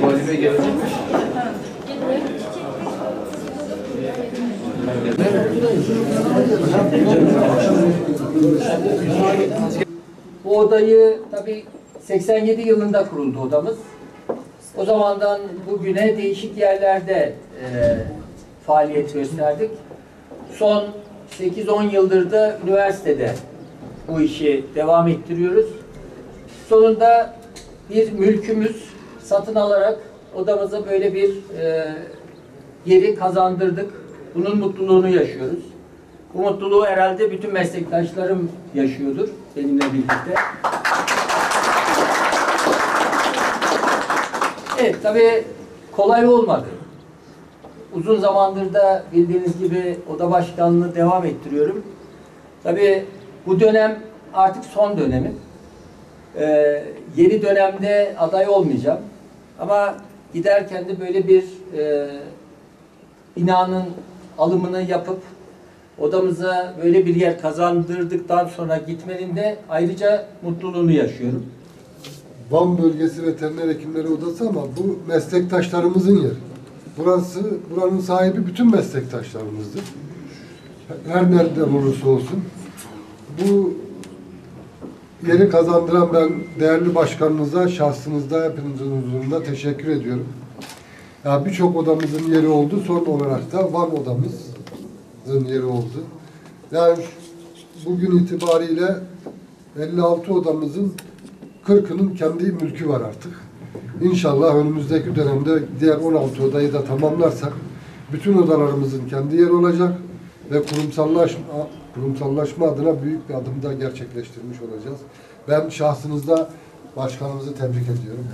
Valime gelecek mi? Bu odayı tabii 87 yılında kuruldu odamız. O zamandan bugüne değişik yerlerde faaliyet gösterdik. Son 8-10 yıldır da üniversitede bu işi devam ettiriyoruz. Sonunda bir mülkümüz satın alarak odamıza böyle bir yeri kazandırdık. Bunun mutluluğunu yaşıyoruz. Bu mutluluğu herhalde bütün meslektaşlarım yaşıyordur benimle birlikte. Evet, tabii kolay olmadı. Uzun zamandır da bildiğiniz gibi oda başkanlığını devam ettiriyorum. Tabii bu dönem artık son dönemim. Yeni dönemde aday olmayacağım. Ama giderken de böyle bir binanın alımını yapıp odamıza böyle bir yer kazandırdıktan sonra gitmenin de ayrıca mutluluğunu yaşıyorum. Van Bölgesi Veteriner Hekimleri Odası ama bu meslektaşlarımızın yeri. Buranın sahibi bütün meslektaşlarımızdır. Her nereden olursa olsun. Bu yeri kazandıran ben değerli başkanınıza, şahsınızda, hepinizin huzurunda teşekkür ediyorum. Ya birçok odamızın yeri oldu. Son olarak da Van odamızın yeri oldu. Yani bugün itibariyle 56 odamızın 40'ının kendi mülkü var artık. İnşallah önümüzdeki dönemde diğer 16 odayı da tamamlarsak bütün odalarımızın kendi yeri olacak ve kurumsallaşma adına büyük bir adım da gerçekleştirmiş olacağız. Ben şahsınızda başkanımızı tebrik ediyorum.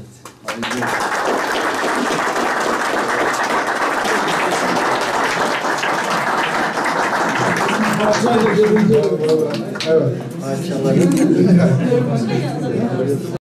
Evet. Maşallah.